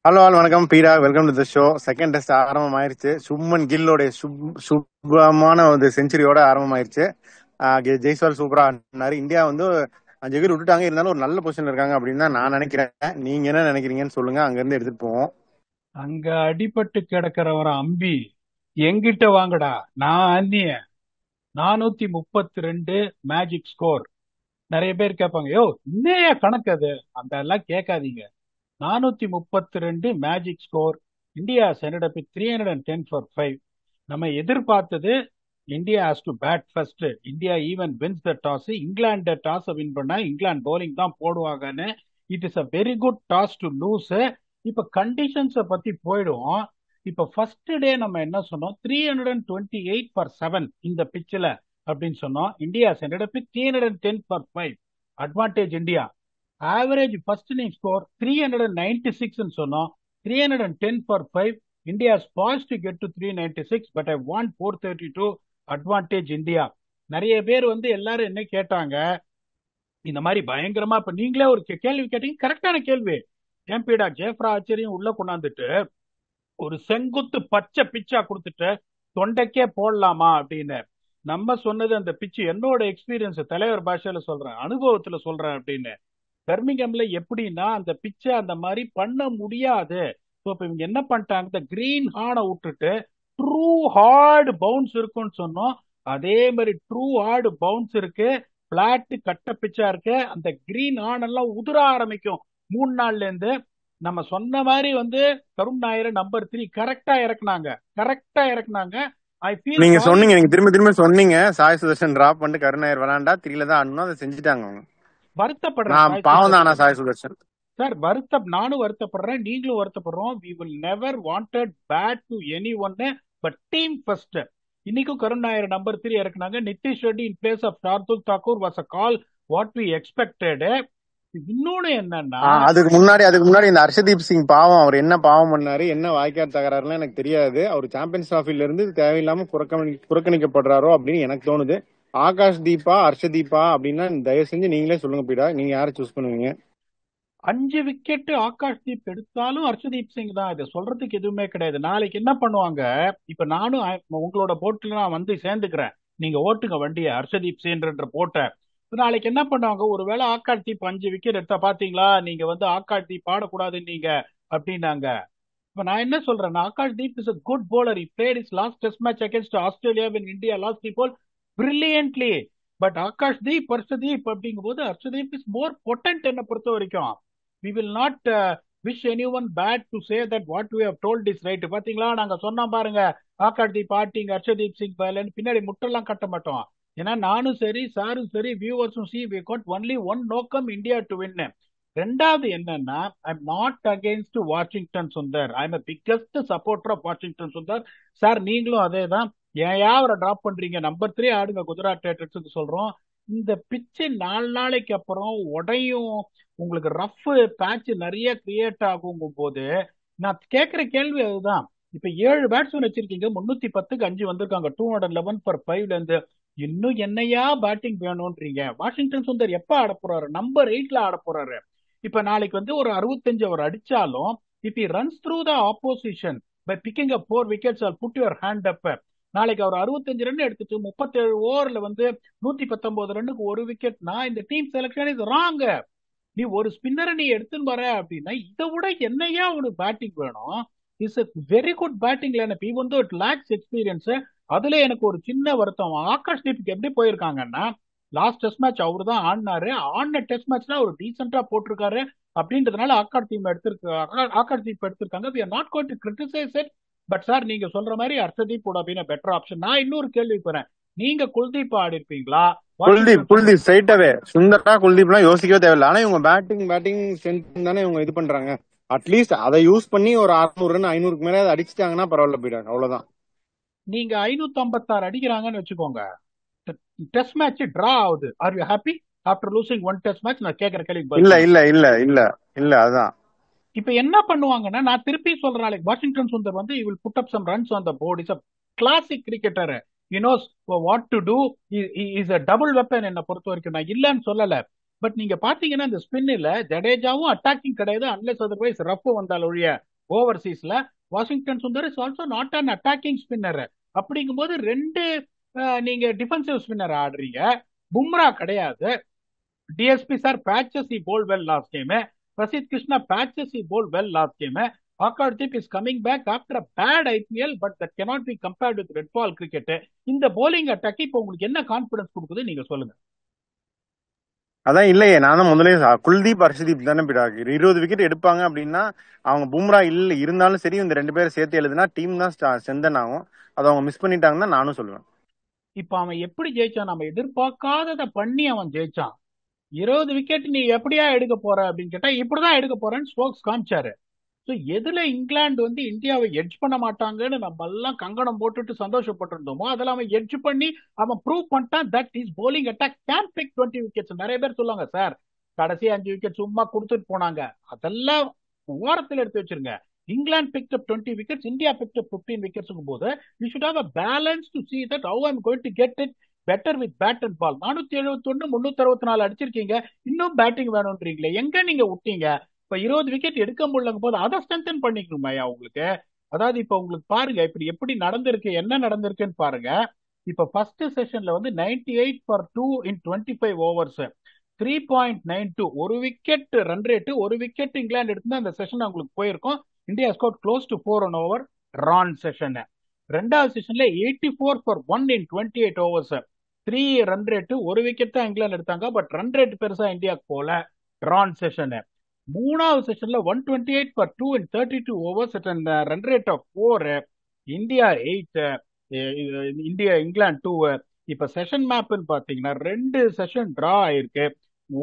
Hello all வணக்கம் பீடா, welcome to the show. Second test ஆரம்பமாயிருச்சு. சுப்மன் கில்லோட சுபமான ஒரு செஞ்சுரியோட ஆரம்பமாயிருச்சு. ஜெய்ஸ்வால் சூப்பரா ஆடினாரு. இந்தியா வந்து 5 விக்கெட் விட்டுட்டாங்க, இருந்தாலும் ஒரு நல்ல பொசிஷன்ல இருக்காங்க அப்படின்னு தான் நான் நினைக்கிறேன். நீங்க என்ன நினைக்கிறீங்கன்னு சொல்லுங்க, அங்க இருந்து எடுத்துட்டு போவோம். அங்க அடிபட்டு கிடக்கிறவர அம்பி எங்கிட்ட வாங்கடா. நான் அந்நிய 432 மேஜிக் ஸ்கோர். நிறைய பேர் கேட்பாங்க, யோ இன்னைய கணக்கு அது அந்த எல்லாம் கேட்காதீங்க. 432 magic score. India ended up 310 for 5. நம்ம எதிர்பார்த்தது India has to bat first. India even wins the toss. England toss win பண்ணா இங்கிலாந்து பவுலிங் தான் போடுவாங்கன்னு. It is a very good toss to lose. இப்ப கண்டிஷன்ஸை பத்தி போயிடுவோம். இப்ப ஃபர்ஸ்ட் டே நம்ம என்ன சொன்னோம்? 328 ஃபார் 7 இந்த பிச்சில் அப்படின்னு சொன்னோம். India ended up 310 for 5. Advantage India. Average first inning score 396 சொன்னோம். 310 for 5. India is poised to get to 396, but I want 432. Advantage India. நிறைய பேர் வந்து எல்லாரும் என்ன கேட்டாங்க, இந்த மாதிரி பயங்கரமா இப்ப நீங்களே ஒரு கேள்வி கேட்டீங்க, கரெக்டான கேள்வி. ஏம்பிடா ஜெயப்ரா ஆச்சரியம் உள்ள கொண்டாந்துட்டு ஒரு செங்குத்து பச்சை பிச்சா கொடுத்துட்டு தொண்டைக்கே போடலாமா அப்படின்னு நம்ம சொன்னது. அந்த பிச்சு என்னோட எக்ஸ்பீரியன்ஸ், தலைவர் பாஷையில சொல்றேன், அனுபவத்துல சொல்றேன் அப்படின்னு. பெர்மிங்கம்ல எப்படின்னா அந்த பிச்சை அந்த மாதிரி பண்ண முடியாது. இப்ப இவங்க என்ன பண்ணிட்டாங்க, இந்த கிரீன் ஹார்னை விட்டுட்டு ட்ரூ ஹார்டு பவுன்ஸ் இருக்கும்னு சொன்னோம். அதே மாதிரி ட்ரூ ஹார்டு பவுன்ஸ் இருக்கு. பிளாட் கட்ட பிச்சா இருக்கு. அந்த கிரீன் ஹார்ன் எல்லாம் உதிர ஆரம்பிக்கும் 3 நாள்ல இருந்து. நம்ம சொன்ன மாதிரி வந்து கருண் நாயர் நம்பர் 3 கரெக்டா இறக்குனாங்க. கரெக்டா இறக்குனாங்க. ஐ ஃபீல் நீங்க சாரி. சொன்னீங்க, நீங்க திரும்ப திரும்ப சொன்னீங்க, சாய் சுதர்ஷன் டிராப் பண்ணிட்டு கருணாயர் விளையாண்டா 3ல தான் ஆடணும், அதை செஞ்சுட்டாங்க அவங்க. வருத்தப்படுறேன் நான் சாய் பாவம் தான் ஆனா சுதர்ஷன். சாய் சுதர்ஷன். சார் நானும் வருத்தப்படுறேன், நீங்களும் வருத்தப்படுறோம். We will never wanted bat to anyone, but team first. இன்னைக்கும் கருண் நாயர் நம்பர் 3 இறக்குனாங்க. Nitish Reddy in place of Shardul Thakur was a call what we expected. இன்னொன்னு என்னன்னா, அதுக்கு முன்னாடி இந்த ஹர்ஷதீப் சிங் பாவம், அவர் என்ன பாவம் பண்ணாரு, என்ன வாய்க்கால் தகராறுலாம் எனக்கு தெரியாது. அவர் சாம்பியன்ஸ் டிராஃபில இருந்து தேவையில்லாம புறக்கணிக்கப்படுறாரோ அப்படின்னு எனக்கு தோணுது. ஆகாஷ் தீபா, ஹர்ஷதீபா அப்படின்னா தயவு செஞ்சு நீங்களே சொல்லுங்க பீடா, நீங்க யாரை சூஸ் பண்ணுவீங்க? 5 விக்கெட் ஆகாஷ் தீப் எடுத்தாலும் ஹர்ஷதீப் சிங் தான். இதை சொல்றதுக்கு எதுவுமே கிடையாது. நாளைக்கு என்ன பண்ணுவாங்க? இப்ப நானும் உங்களோட போட்டில நான் வந்து சேர்ந்துக்கிறேன். நீங்க ஓட்டுங்க வண்டியை, ஹர்ஷதீப் சிங்ன்ற போட்ட. நாளைக்கு என்ன பண்ணுவாங்க? ஒருவேளை ஆகாஷ் தீப் 5 விக்கெட் எடுத்தா, பாத்தீங்களா நீங்க வந்து ஆகாஷ் தீப் ஆடக்கூடாது நீங்க அப்படின்னாங்க. இப்ப நான் என்ன சொல்றேன், Akash Deep is a good bowler. He played his last test match against Australia when India lost the ball brilliantly. But Akash Deep Harshdeep அப்படிங்கும் போது ஹர்ஷதீப் இஸ் மோர் பொட்டன்ட் என்னை பொறுத்த வரைக்கும். we will not wish anyone bad to say that what we have told is right. பாத்தீங்களா நாங்க சொன்னோம் பாருங்க, Akash Deep adding Harshdeep Singh பைலன் பின்னாடி முட்டெல்லாம் கட்ட மாட்டோம். ஏன்னா நானும் சரி, சாரும் சரி, வியூவர்ஸும் see, we got only one நோக்கம், இந்தியா டு win. ரெண்டாவது என்னன்னா, I am not against Washington Sundar. I am biggest supporter of Washington Sundar. Sir நீங்களும் அதே தான். ஏன் அவரை டிராப் பண்றீங்க? நம்பர் 3 ஆடுங்க குஜராத் டைட்டன்ஸ் சொல்றோம். இந்த பிச்சு 4 நாளைக்கு அப்புறம் உடையும், உங்களுக்கு ரஃப் பேட்ச் நிறைய கிரியேட் ஆகும் போது நான் கேட்கிற கேள்வி அதுதான். இப்ப 7 பேட்ஸ்மேன் வச்சிருக்கீங்க, 310க்கு 5 வந்திருக்காங்க, 211 ஃபார் 5ல இருந்து. இன்னும் என்னையா பேட்டிங் வேணும்ன்றீங்க? வாஷிங்டன் சுந்தர் எப்ப ஆட போறாரு? நம்பர் 8ல ஆட போறாரு. இப்ப நாளைக்கு வந்து ஒரு 65 அவர் அடிச்சாலும், if he runs through the opposition by picking up 4 wickets, all put your hand up. நாளைக்கு அவர் 65 ரன் எடுத்துட்டு 37 ஓவர்ல வந்து 119 ரன்னுக்கு 1 விக்கெட்னா இந்த டீம் செலக்ஷன் இஸ் ராங். நீ ஒரு ஸ்பின்னரை நீ எடுத்துன்னு வர அப்படின்னா இதை விட என்னையா ஒரு பேட்டிங் வேணும்? Is a very good batting lineup even though it lakhs experience. அதுல எனக்கு ஒரு சின்ன வருத்தம், ஆகாஷ் தீப்க்கு எப்படி போயிருக்காங்கன்னா, லாஸ்ட் டெஸ்ட் மேட்ச் அவரு தான் ஆடினாரு. ஆடின டெஸ்ட் மேட்ச்ல ஒரு டீசென்டா போட்டிருக்காரு. அப்படின்றதுனால ஆகாஷ் தீப் எடுத்திருக்காங்க. we are not going to criticize it. But sir நீங்க சொல்ற மாதிரி Harshdeep would have been a better option. நான் இன்னொரு கேள்வி போறேன், நீங்க குல்தீப் ஆடி இருப்பீங்களா? Kuldeep Washington Sundar. Kuldeep straight away சுந்தரா குல்தீப்லாம் யோசிக்கவே தேவையில்லை. ஆனா இவங்க பேட்டிங் ஸ்ட்ரென்த் தானே இவங்க இது பண்றாங்க. அட்லீஸ்ட் அதை யூஸ் பண்ணி ஒரு 600 ரன் 500க்கு மேல அடிச்சிட்டாங்கன்னா பரவாயில்ல போயிட்டாங்க, அவ்வளவுதான். நீங்க 556 அடிக்கிறாங்கன்னு வச்சுக்கோங்க, டெஸ்ட் மேட்ச் டிரா ஆகுது. Are you happy after losing one test match? நான் கேட்கிற கேள்விக்கு பதில் இல்ல சொல்லுங்க. இல்ல இல்ல இல்ல இல்ல அதான். இப்ப என்ன பண்ணுவாங்கன்னா, நான் திருப்பி சொல்றேன், நாளைக்கு வாஷிங்டன் சுந்தர் வந்து he will put up some runs on the board. Is a classic cricketer. he knows what to do. he is a double weapon என்ன பொறுத்த வரைக்கும். நான் இல்லன்னு சொல்லல. பட் நீங்க பாத்தீங்கன்னா இந்த ஸ்பின்ல ஜடேஜாவும் அட்டாக்கிங் கிடையாது, அன்லெஸ் அதர்வைஸ் ரஃப் வந்தால் ஒழிய. ஓவர்சீஸ்ல. Washington Sundar is also not an attacking spinner. அப்படிங்கும்போது ரெண்டு நீங்க டிஃபென்சிவ் ஸ்பின்னர் ஆடுறீங்க. பும்ரா கிடையாது. DSP sir patches he bowled well last game. Prasidh Krishna patches he bowled well last game. Akashdeep is coming back after a bad IPL, but that cannot be compared with red ball cricket. இந்த bowling attack இப்போ உங்களுக்கு என்ன confidence கொடுக்குது நீங்க சொல்லுங்க. அதான் இல்லையே, நான் தான் முதலே குல்தீப் ஹர்ஷதீப் தானே 20 விக்கெட் எடுப்பாங்க அப்படின்னா அவங்க பும்ரா இல்ல இருந்தாலும் சரி இந்த 2 பேரும் சேர்த்து எழுதுனா டீம் தான் ஸ்ட்ரென்தன் ஆகும். அதை அவங்க மிஸ் பண்ணிட்டாங்கன்னா நானும் சொல்லுவேன். இப்ப அவன் எப்படி ஜெயிச்சான்? நம்ம எதிர்பார்க்காததை பண்ணி அவன் ஜெயிச்சான். 20 விக்கெட் நீ எப்படியா எடுக்க போற அப்படின்னு கேட்டா இப்படிதான் எடுக்க போறேன்னு ஸ்டோக்ஸ் காமிச்சாரு. ஸோ எதுல இங்கிலாந்து வந்து இந்தியாவை எட்ஜ் பண்ண மாட்டாங்கன்னு நம்ம எல்லாம் கங்கணம் போட்டுட்டு சந்தோஷப்பட்டு இருந்தோமோ அதில் அவன் எட்ஜ் பண்ணி அவன் ப்ரூவ் பண்ணிட்டான். That is bowling attack can pick 20 wickets. நிறைய பேர் சொல்லுவாங்க சார் கடைசி 5 விக்கெட் சும்மா கொடுத்துட்டு போனாங்க. அதெல்லாம் ஓரத்தில் எடுத்து வச்சிருங்க. England picked up 20 wickets, India picked up 15 விக்கெட்ஸ்க்கும் போது you should have a balance to see that how I'm going to get it better with bat and ball. 471 364 அடிச்சிருக்கீங்க, இன்னும் பேட்டிங் வேணும்ன்றீங்களே, எங்க நீங்க விட்டீங்க? இப்ப 20 விக்கெட் எடுக்க முடியலங்க போது அதை ஸ்ட்ரென்தன் பண்ணிக்கணுமாயா உங்களுக்கு? அதாவது இப்ப உங்களுக்கு பாருங்க இப்படி எப்படி நடந்திருக்கு, என்ன நடந்திருக்குன்னு பாருங்க. இப்ப ஃபர்ஸ்ட் செஷன்ல வந்து 98 ஃபார் 2 இன் 25 ஓவர்ஸ் 3.92 ஒரு விக்கெட் ரன் ரேட். ஒரு விக்கெட் இங்கிலாந்து எடுத்து அந்த செஷன் உங்களுக்கு போயிருக்கும். India score close to 4 on over Ron session. ரெண்டாவது செஷன்ல 84 for 1 in 28 overs 3 run rate. ஒரு விக்கெட் தான் இங்கிலாந்து எடுத்தாங்க, பட் ரன் ரேட் பெருசா இந்தியாவுக்கு போல ரான் செஷன். மூணாவது செஷன்ல 128 for 2 in 32 overs at run rate of 4, India 8, England 2. இப்ப செஷன் மேப்னு பாத்தீங்கன்னா 2 செஷன் டிரா ஆயிருக்கு,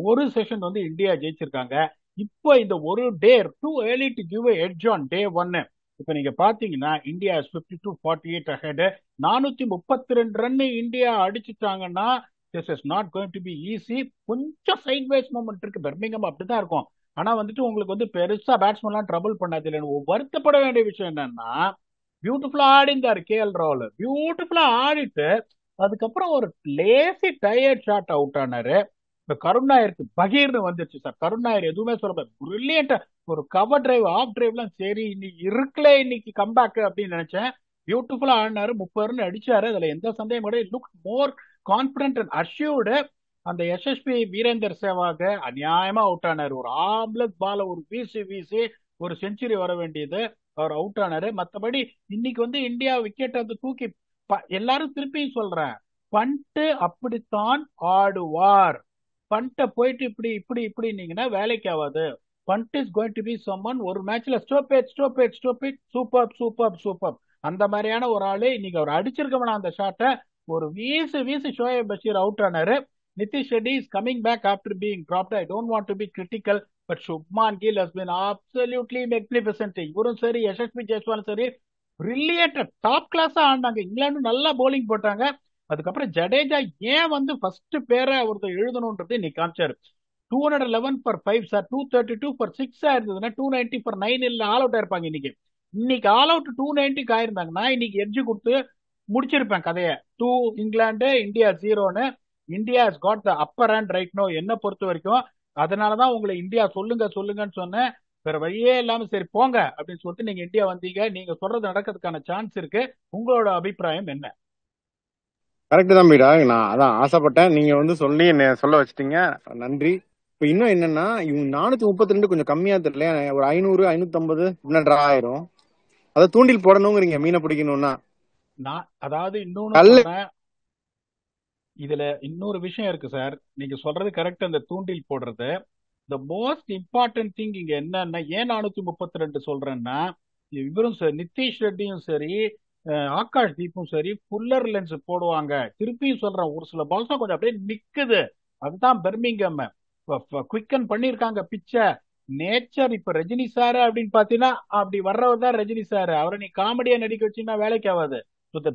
ஒரு செஷன் வந்து இந்தியா ஜெயிச்சிருக்காங்க. இப்போ இந்த ஒரு day too early to give edge on day 1. இப்ப நீங்க பாத்தீங்கன்னா இந்தியா 52-48 அஹெட். 432 ரன் இந்தியா அடிச்சுட்டாங்கன்னா this is not going to be easy. கொஞ்சம் சைட்வேஸ் மூமெண்ட் இருக்கு, பெர்மிங்ஹாம் அப்படிதான் இருக்கும். ஆனா வந்துட்டு உங்களுக்கு வந்து பெருசா பேட்ஸ்மேன்லாம் ட்ரபிள் பண்ணாது இல்லைன்னு வருத்தப்பட வேண்டிய விஷயம் என்னன்னா பியூட்டிஃபுல்லா ஆடிந்தாரு கேஎல் ராகுல். பியூட்டிஃபுல்லா ஆடிட்டு அதுக்கப்புறம் ஒரு லேசி டயர்ட் ஷாட் அவுட் ஆனாரு. இப்ப கருண் நாயருக்கு பகீர்னு வந்துருச்சு சார். கருண் நாயர் எதுவுமே சொல்ல பிரில்லியன்டா ஒரு கவர் டிரைவ் ஆஃப் டிரைவ்லாம் சரி இன்னைக்கு இருக்குல்ல இன்னைக்கு கம்பேக் அப்படின்னு நினைச்சேன். பியூட்டிஃபுல்லா ஆடினாரு, 30 ரன் அடிச்சாரு, அதுல எந்த சந்தேகம் கிடையாது. Look more confident and assured. அந்த எஸ்எஸ்பி வீரேந்தர் சேவாக அநியாயமா அவுட் ஆனாரு. ஒரு ஆம்லெட் பால ஒரு வீசி வீசி ஒரு செஞ்சுரி வர வேண்டியது, அவர் அவுட் ஆனாரு. மத்தபடி இன்னைக்கு வந்து இந்தியா விக்கெட் வந்து தூக்கி எல்லாரும் திருப்பியும் சொல்றேன், பண்ட் அப்படித்தான் ஆடுவார். பண்ட போயிட்டு இப்படி இப்படி இப்படின்னீங்கன்னா வேலைக்கு ஆகாது. Pant is going to be summon ஒரு மேட்ச்ல ஸ்டோபேட் ஸ்டோபேட் ஸ்டோபேட் சூப்பர் சூப்பர் சூப்பர் அந்த மாதிரியான ஒரு ஆளு. இன்னைக்கு அவர் அடிச்சிருக்கவனா அந்த ஷாட்டை ஒரு வீசு வீசு ஷோயப் பஷீர் அவுட் ஆனாரு. Nitish Reddy is coming back after being dropped. I don't want to be critical, but Shubman Gill has been absolutely magnificent. இவரும் சரி யசஸ்வி ஜெய்ஸ்வாலும் சரி பிரில்லியன்ட் டாப் கிளாஸா ஆடினாங்க. இங்கிலாந்து நல்லா bowling போட்டாங்க. அதுக்கப்புறம் ஜடேஜா ஏன் வந்து ஃபர்ஸ்ட் பேரை அவருக்கு எழுதணும்ன்றது இன்னைக்கு காமிச்சாரு. 211 ஃபார் 5 சார், 232 ஃபார் 6 இருந்ததுன்னா 290 ஃபார் 9 இல்ல ஆல் அவுட் ஆயிருப்பாங்க. இன்னைக்கு ஆல் அவுட் 290 ஆயிருந்தாங்கன்னா இன்னைக்கு எட்ஜ் கொடுத்து முடிச்சிருப்பேன் கதையை. 2 இங்கிலாந்து இந்தியா 0ன்னு. India has got the upper hand right no என்ன பொறுத்த வரைக்கும். அதனாலதான் உங்களை இந்தியா சொல்லுங்க சொல்லுங்கன்னு சொன்னேன். வேற வழியே இல்லாம சரி போங்க அப்படின்னு சொல்லிட்டு நீங்க இந்தியா வந்தீங்க. நீங்க சொல்றது நடக்கிறதுக்கான சான்ஸ் இருக்கு. உங்களோட அபிப்பிராயம் என்ன? கரெக்ட் தான் பீடா, நான் அதான் ஆசைப்பட்டேன், நீங்க வந்து சொல்லி என்ன சொல்ல வச்சிட்டீங்க, நன்றி. இப்ப இன்னும் என்னன்னா இவங்க 432 கொஞ்சம் கம்மியா தெரியல, ஒரு 500 550 இன்னும் டிரா ஆயிரும். அதை தூண்டில் போடணுங்கிறீங்க மீனை பிடிக்கணும்னா. நான் அதாவது இன்னொன்னு சொன்னேன், இதுல இன்னொரு விஷயம் இருக்கு சார். நீங்க சொல்றது கரெக்ட், அந்த தூண்டில் போடுறது. த மோஸ்ட் இம்பார்ட்டன்ட் திங் இங்க என்னன்னா, ஏன் 432 சொல்றேன்னா, இவரும் சரி நிதிஷ் ரெட்டியும் சரி ஆகாஷ் தீப்பும் சரி புல்லர் லென்ஸ் போடுவாங்க. திருப்பியும் சொல்றேன், ஒரு சில பால்ஸ் கொஞ்சம் அப்படியே நிக்குது. அதுதான் பெர்மிங்ஹாம் குவிக்கன் பண்ணிருக்காங்க பிச்ச நேச்சர். இப்ப ரஜினி சாரு அப்படின்னு பாத்தீங்கன்னா அப்படி வர்றவர் தான் ரஜினி சாரு. அவரை நீ காமெடியா நடிக்க வச்சீங்கன்னா வேலைக்கு ஆகாது.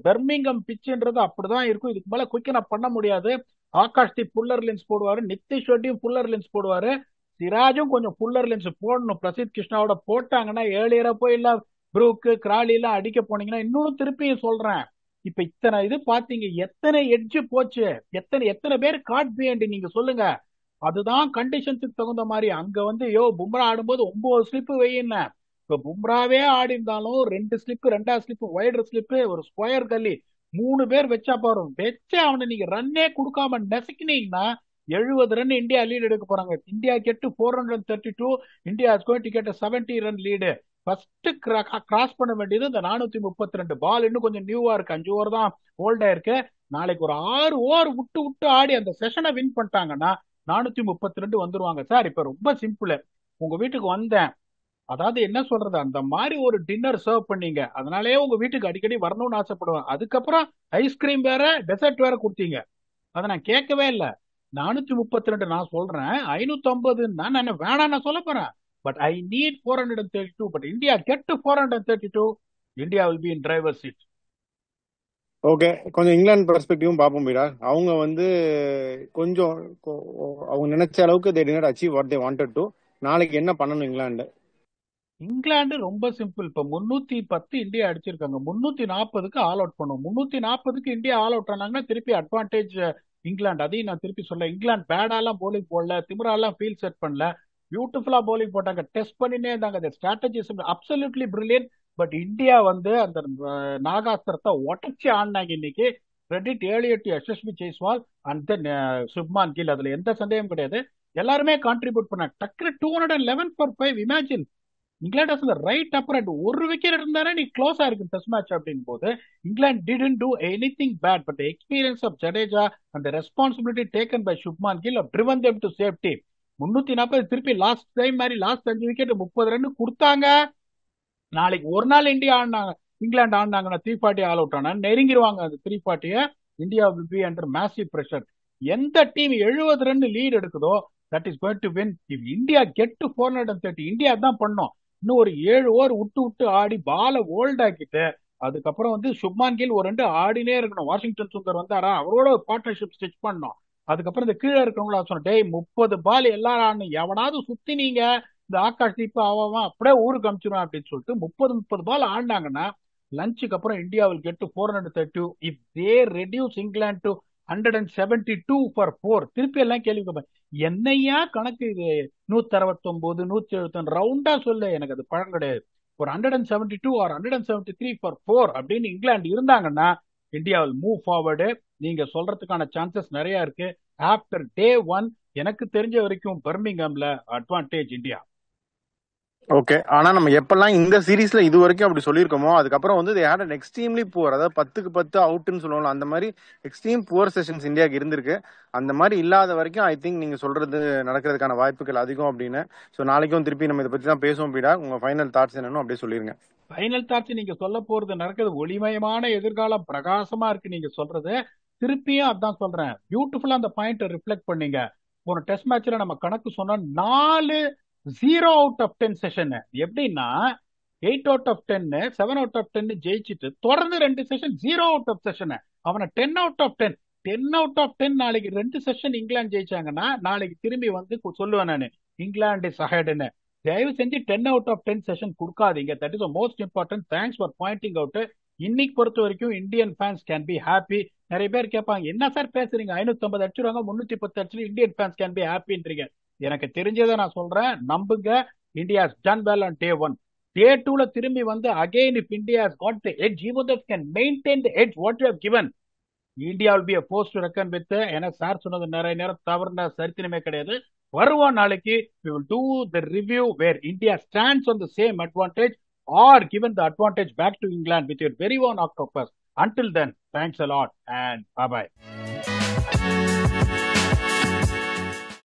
பெர்மிங்ஹாம் பிச்சுன்றது அப்படிதான் இருக்கும். இதுக்கு மேல குயிக்கனா பண்ண முடியாது. ஆகாஷ் தீப் புல்லர் லென்ஸ் போடுவாரு, நிதிஷ் ரெட்டியும் புல்லர் லென்ஸ் போடுவாரு, சிராஜும் கொஞ்சம் புல்லர் லென்ஸ் போடணும். பிரசித் கிருஷ்ணாவோட போட்டாங்கன்னா ஏழியரா போய் இல்ல ப்ரூக்கு கிராலி எல்லாம் அடிக்க போனீங்கன்னா இன்னும் திருப்பியும் சொல்றேன். இப்ப இத்தனை இது பாத்தீங்க, எத்தனை எட்ஜ் போச்சு, எத்தனை பேர் காட் பிஹைண்ட் நீங்க சொல்லுங்க. அதுதான் கண்டிஷன்ஸுக்கு தகுந்த மாதிரி. அங்க வந்து பும்ரா ஆடும்போது 9 ஸ்லிப் வையின, இப்ப பும்ராவே ஆடி இருந்தாலும் 2 ஸ்லிப், 2வது ஸ்லிப், வைடர் ஸ்லிப், ஒரு ஸ்கொயர் கல்லி 3 பேர் வச்சா போறோம். வச்சு அவனை நீங்க ரன்னே கொடுக்காம நெசக்கினீங்கன்னா 70 ரன் இந்தியா லீட் எடுக்க போறாங்க. இந்தியா கெட்டு 432, India is going to get 70 run lead. First cross பண்ண வேண்டியது இந்த 432 பால். இன்னும் கொஞ்சம் நியூவா இருக்கு, 5 ஓவர் தான் ஓல்டா இருக்கு. நாளைக்கு ஒரு 6 ஓவர் விட்டு விட்டு ஆடி அந்த செஷனை வின் பண்ணிட்டாங்கன்னா 432 வந்துருவாங்க. சார் இப்ப ரொம்ப சிம்பிள். உங்க வீட்டுக்கு வந்தேன், அதாவது என்ன சொல்றது, அந்த மாதிரி ஒரு டின்னர் சர்வ் பண்ணீங்க, அதனாலேயே உங்க வீட்டுக்கு அடிக்கடி வரணும்னு ஆசைப்படுவேன். அதுக்கப்புறம் ஐஸ்கிரீம் வேற டெசர்ட் வேற கொடுத்தீங்க, அதை நான் கேட்கவே இல்லை. 432 நான் சொல்றேன், 550 நான் வேணாம் நான் சொல்ல போறேன். But I need 432. But India get 432. India will be in driver seat. Okay, கொஞ்சம் இங்கிலாந்து பெர்ஸ்பெக்டிவும் பார்ப்போம் பீடா. அவங்க வந்து கொஞ்சம் அவங்க நினைச்ச அளவுக்கு they did not achieve what they wanted to. நாளைக்கு என்ன பண்ணணும் இங்கிலாந்து? இங்கிலாந்து ரொம்ப சிம்பிள். இப்ப 310 இந்தியா அடிச்சிருக்காங்க, 340க்கு ஆல் அவுட் பண்ணும். 340க்கு இந்தியா ஆல் அவுட் ஆனாங்கன்னா திருப்பி அட்வான்டேஜ் இங்கிலாந்து. அதையும் நான் திருப்பி சொல்ல, இங்கிலாந்து பேடாலாம் போலிங் போடல, திமிராலாம் ஃபீல்ட் செட் பண்ணல, பியூட்டிஃபுல்லா போலிங் போட்டாங்க, டெஸ்ட் பண்ணினே இருந்தாங்க. Strategy absolutely brilliant. But India வந்து அந்த நாகாஸ்திரத்தை உடச்சி ஆடினாங்க இன்னைக்கு. Credit earlier to Yashasvi Jaiswal and then Shubman Gill, அதுல எந்த சந்தேகம் கிடையாது. எல்லாருமே கான்ட்ரிபியூட் பண்ணாங்க. டக்குனு 211 for 5. இமேஜின், இங்கிலாந்து ரைட் அப்புறம் ஒரு விக்கெட் இருந்தானே நீ க்ளோஸ் ஆயிருக்கு டெஸ்ட் மேட்ச் அப்படின் போது England didn't do anything bad, but the experience of Jadeja and the responsibility taken by Shubman Gill have driven them to safety. 340 திருப்பி லாஸ்ட் டைம் மாதிரி லாஸ்ட் 5 விக்கெட் 30 ரன் கொடுத்தாங்க. நாளைக்கு ஒரு நாள் இந்தியா ஆடினாங்க, இங்கிலாந்து ஆடினாங்கன்னா 340 ஆல் அவுட் ஆனா நெருங்கிடுவாங்க. அது 340. India will be under massive pressure. எந்த டீம் 70 ரன் லீட் எடுக்குதோ that is going to win. if India get to 430, India தான் பண்ணோம். இன்னும் ஒரு 7 ஓவர் விட்டு விட்டு ஆடி பால ஓல்ட் ஆக்கிட்டு அதுக்கப்புறம் வந்து சுப்மான் கில் ஒரு 2 ஆடினே இருக்கணும். வாஷிங்டன் சுந்தர் வந்தாரா, அவரோட பார்ட்னர்ஷிப் ஸ்டிச் பண்ணோம். அதுக்கப்புறம் இந்த கீழே இருக்கிறவங்களா சொன்னேன், டேய் 30 பால் எல்லாரும் ஆடணும், எவனாவது சுத்தி நீங்க இந்த ஆகாஷ் தீப் அவன் அப்படியே ஊருக்கு அமிச்சிடும் அப்படின்னு சொல்லிட்டு 30 பால் ஆடினாங்கன்னா லஞ்சுக்கு அப்புறம் India will get to 432. if they reduce England to 172 for 4. திருப்பி எல்லாம் கேள்வி கேட்பேன், என்னையா கணக்கு இது, 169 171 ரவுண்டா சொல்லு, எனக்கு அது பழம் கிடையாது. ஒரு 172 or 173 for 4 அப்படின்னு இங்கிலாந்து இருந்தாங்கன்னா இந்தியா will move forward. நீங்க சொல்றதுக்கான சான்சஸ் நிறைய இருக்கு. ஆஃப்டர் டே 1 எனக்கு தெரிஞ்ச வரைக்கும் பர்மிங்ஹாம்ல அட்வான்டேஜ் இந்தியா. ஓகே, ஆனா நம்ம எப்பெல்லாம் இந்த சீரீஸ்ல இது வரைக்கும் அப்படி சொல்லியிருக்கோமோ அதுக்கப்புறம் வந்து they had an extremely poor, அதாவது 10க்கு 10 அவுட்னு சொல்லுவோம்ல, அந்த மாதிரி எக்ஸ்ட்ரீம் புவர் செஷன்ஸ் இந்தியாவுக்கு இருந்திருக்கு. அந்த மாதிரி இல்லாத வரைக்கும் ஐ திங்க் நீங்க சொல்றது நடக்கிறதுக்கான வாய்ப்புகள் அதிகம் அப்படின்னு. ஸோ நாளைக்கும் திருப்பி நம்ம இதை பத்தி தான் பேசுவோம் பீடா. உங்க ஃபைனல் தாட்ஸ் என்னன்னு அப்படியே சொல்லிருங்க. ஃபைனல் தாட்ஸ் நீங்க சொல்ல போறது நடக்குது, ஒளிமயமான எதிர்காலம் பிரகாசமா இருக்கு நீங்க சொல்றது. திருப்பியும் அதான் சொல்றேன், பியூட்டிஃபுல்லா அந்த பாயிண்ட் ரிஃப்ளெக்ட் பண்ணீங்க. ஒரு டெஸ்ட் மேட்ச்ல நம்ம கணக்கு சொன்னா 4 0 out of 10 செஷன். எப்படின்னா 8 out of 10, 7 out of 10 ஜெயிச்சுட்டு தொடர்ந்து 2 செஷன் 0 out of செஷன். அவனை 10 out of 10 நாளைக்கு 2 செஷன் இங்கிலாந்து ஜெயிச்சாங்கன்னா நாளைக்கு திரும்பி வந்து சொல்லுவேன் நான் இங்கிலாந்து இஸ் அஹெட்னு. தயவு செஞ்சு 10 out of 10 செஷன் கொடுக்காதீங்க. That is most important. Thanks for Poynting out. இன்னைக்கு பொறுத்த வரைக்கும் Indian fans can be happy. நிறைய பேர் கேட்பாங்க, என்ன சார் பேசுறீங்க, 550 அடிச்சிருவாங்க 310 அடிச்சு இந்தியன் ஃபேன்ஸ் கேன் பி ஹாப்பின்றீங்க. எனக்கு தெரிஞ்சதை நான் சொல்றேன், நம்புங்க. India ton well on day 1. டே 2ல திரும்பி வந்து again if India has God the edge, even if can maintain the edge what you have given, India will be a force to reckon with. ஏன்னா sir சொன்னது நிறைய நேரம் தவறுன சரித்திரமே கிடையாது. வருவோம் நாளைக்கு, we will do the review where India stands on the same advantage or given the advantage back to England with your very own octopus. Until then, thanks a lot and bye bye.